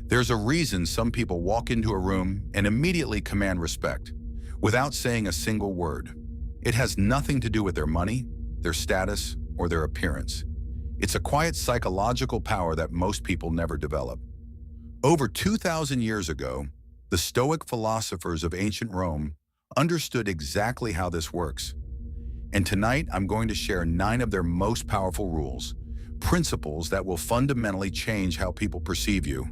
There's a reason some people walk into a room and immediately command respect, without saying a single word. It has nothing to do with their money, their status, or their appearance. It's a quiet psychological power that most people never develop. Over 2,000 years ago, the Stoic philosophers of ancient Rome understood exactly how this works. And tonight, I'm going to share 9 of their most powerful rules, principles that will fundamentally change how people perceive you.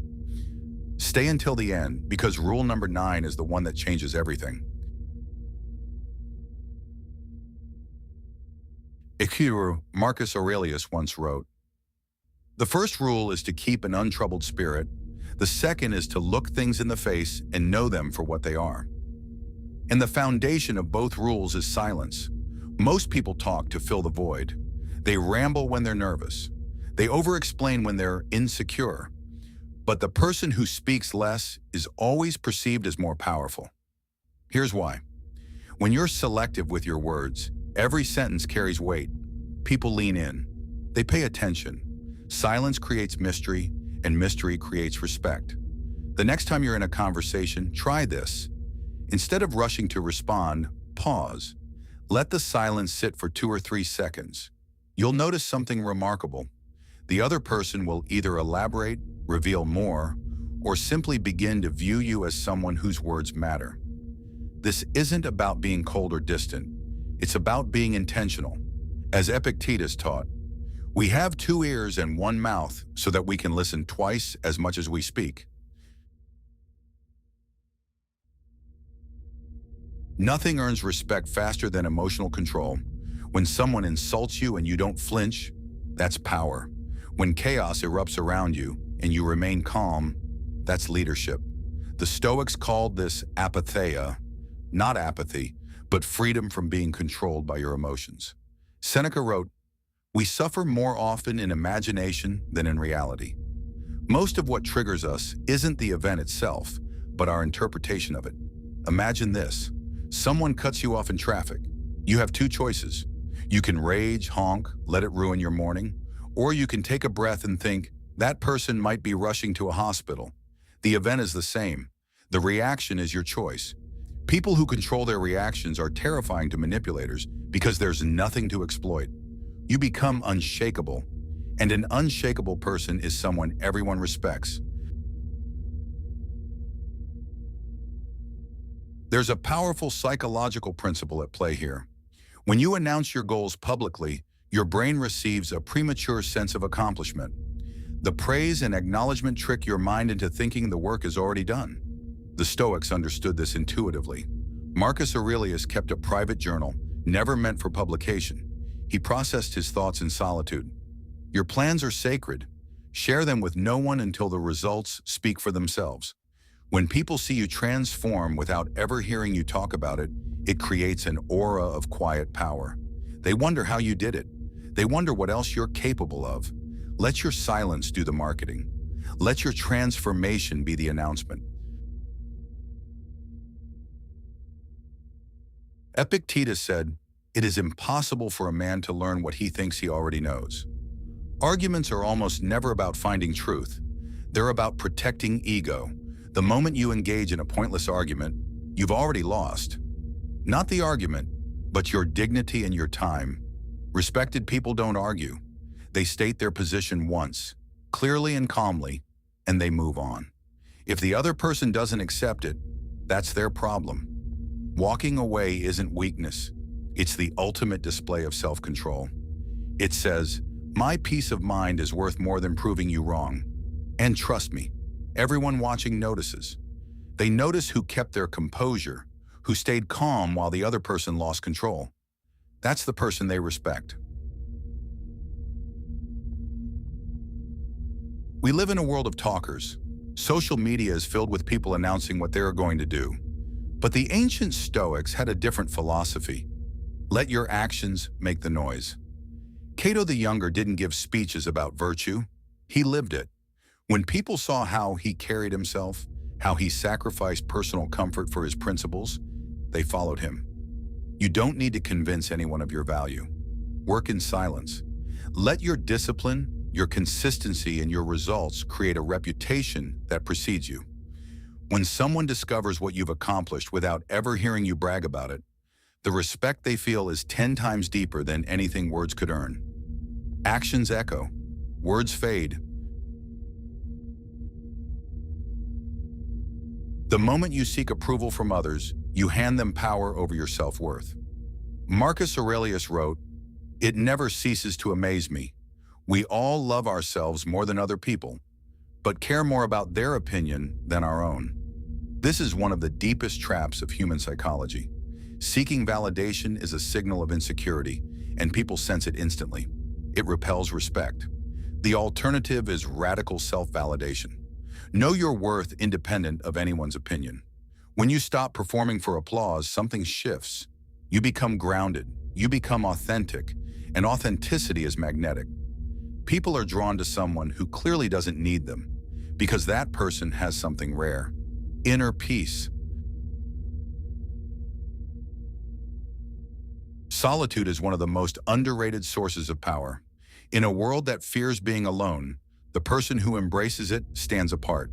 Stay until the end, because rule number 9 is the one that changes everything. Epictetus, Marcus Aurelius once wrote, "The first rule is to keep an untroubled spirit. The second is to look things in the face and know them for what they are." And the foundation of both rules is silence. Most people talk to fill the void. They ramble when they're nervous. They over-explain when they're insecure. But the person who speaks less is always perceived as more powerful. Here's why. When you're selective with your words, every sentence carries weight. People lean in. They pay attention. Silence creates mystery, and mystery creates respect. The next time you're in a conversation, try this. Instead of rushing to respond, pause. Let the silence sit for 2 or 3 seconds. You'll notice something remarkable. The other person will either elaborate, reveal more, or simply begin to view you as someone whose words matter. This isn't about being cold or distant. It's about being intentional. As Epictetus taught, we have 2 ears and 1 mouth so that we can listen twice as much as we speak. Nothing earns respect faster than emotional control. When someone insults you and you don't flinch, that's power. When chaos erupts around you and you remain calm, that's leadership. The Stoics called this apatheia, not apathy, but freedom from being controlled by your emotions. Seneca wrote, "We suffer more often in imagination than in reality." Most of what triggers us isn't the event itself, but our interpretation of it. Imagine this. Someone cuts you off in traffic. You have 2 choices. You can rage, honk, let it ruin your morning, or you can take a breath and think, that person might be rushing to a hospital. The event is the same. The reaction is your choice. People who control their reactions are terrifying to manipulators because there's nothing to exploit. You become unshakable, and an unshakable person is someone everyone respects. There's a powerful psychological principle at play here. When you announce your goals publicly, your brain receives a premature sense of accomplishment. The praise and acknowledgement trick your mind into thinking the work is already done. The Stoics understood this intuitively. Marcus Aurelius kept a private journal, never meant for publication. He processed his thoughts in solitude. Your plans are sacred. Share them with no one until the results speak for themselves. When people see you transform without ever hearing you talk about it, it creates an aura of quiet power. They wonder how you did it. They wonder what else you're capable of. Let your silence do the marketing. Let your transformation be the announcement. Epictetus said, "It is impossible for a man to learn what he thinks he already knows." Arguments are almost never about finding truth. They're about protecting ego. The moment you engage in a pointless argument, you've already lost. Not the argument, but your dignity and your time. Respected people don't argue. They state their position once, clearly and calmly, and they move on. If the other person doesn't accept it, that's their problem. Walking away isn't weakness. It's the ultimate display of self-control. It says, "My peace of mind is worth more than proving you wrong." And trust me, everyone watching notices. They notice who kept their composure, who stayed calm while the other person lost control. That's the person they respect. We live in a world of talkers. Social media is filled with people announcing what they're going to do. But the ancient Stoics had a different philosophy. Let your actions make the noise. Cato the Younger didn't give speeches about virtue. He lived it. When people saw how he carried himself, how he sacrificed personal comfort for his principles, they followed him. You don't need to convince anyone of your value. Work in silence. Let your discipline your consistency and your results create a reputation that precedes you. When someone discovers what you've accomplished without ever hearing you brag about it, the respect they feel is 10 times deeper than anything words could earn. Actions echo, words fade. The moment you seek approval from others, you hand them power over your self-worth. Marcus Aurelius wrote, "It never ceases to amaze me. We all love ourselves more than other people, but care more about their opinion than our own." This is one of the deepest traps of human psychology. Seeking validation is a signal of insecurity, and people sense it instantly. It repels respect. The alternative is radical self-validation. Know your worth independent of anyone's opinion. When you stop performing for applause, something shifts. You become grounded, you become authentic, and authenticity is magnetic. People are drawn to someone who clearly doesn't need them, because that person has something rare: inner peace. Solitude is one of the most underrated sources of power. In a world that fears being alone, the person who embraces it stands apart.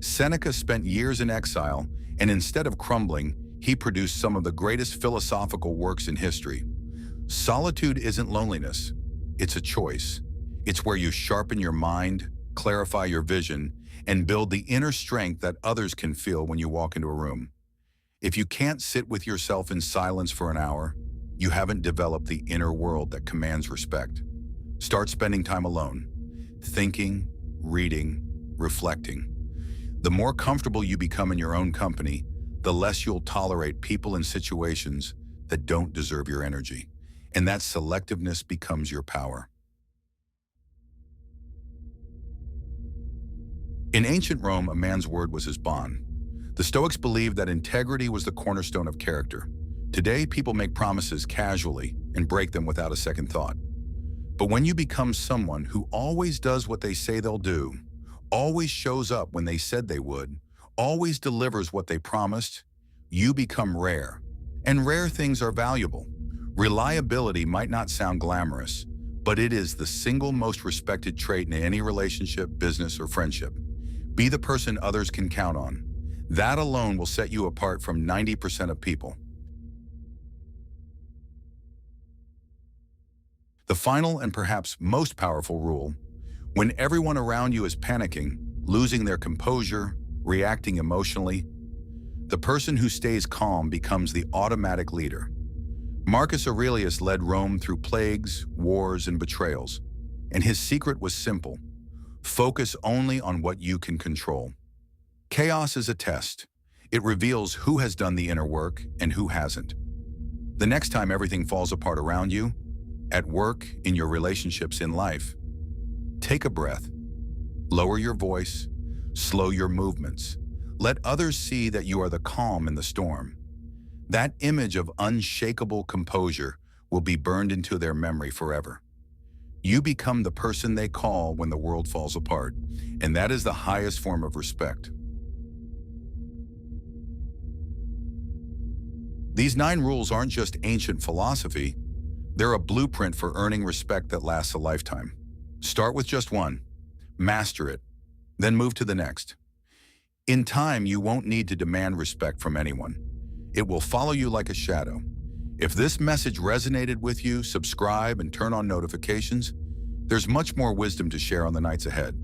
Seneca spent years in exile, and instead of crumbling, he produced some of the greatest philosophical works in history. Solitude isn't loneliness, it's a choice. It's where you sharpen your mind, clarify your vision, and build the inner strength that others can feel when you walk into a room. If you can't sit with yourself in silence for an hour, you haven't developed the inner world that commands respect. Start spending time alone, thinking, reading, reflecting. The more comfortable you become in your own company, the less you'll tolerate people and situations that don't deserve your energy. And that selectiveness becomes your power. In ancient Rome, a man's word was his bond. The Stoics believed that integrity was the cornerstone of character. Today, people make promises casually and break them without a second thought. But when you become someone who always does what they say they'll do, always shows up when they said they would, always delivers what they promised, you become rare. And rare things are valuable. Reliability might not sound glamorous, but it is the single most respected trait in any relationship, business, or friendship. Be the person others can count on. That alone will set you apart from 90% of people. The final and perhaps most powerful rule: when everyone around you is panicking, losing their composure, reacting emotionally, the person who stays calm becomes the automatic leader. Marcus Aurelius led Rome through plagues, wars, and betrayals, and his secret was simple: focus only on what you can control. Chaos is a test. It reveals who has done the inner work and who hasn't. The next time everything falls apart around you, at work, in your relationships, in life, take a breath. Lower your voice. Slow your movements. Let others see that you are the calm in the storm. That image of unshakable composure will be burned into their memory forever. You become the person they call when the world falls apart, and that is the highest form of respect. These 9 rules aren't just ancient philosophy. They're a blueprint for earning respect that lasts a lifetime. Start with just one. Master it. Then move to the next. In time, you won't need to demand respect from anyone. It will follow you like a shadow. If this message resonated with you, subscribe and turn on notifications. There's much more wisdom to share on the nights ahead.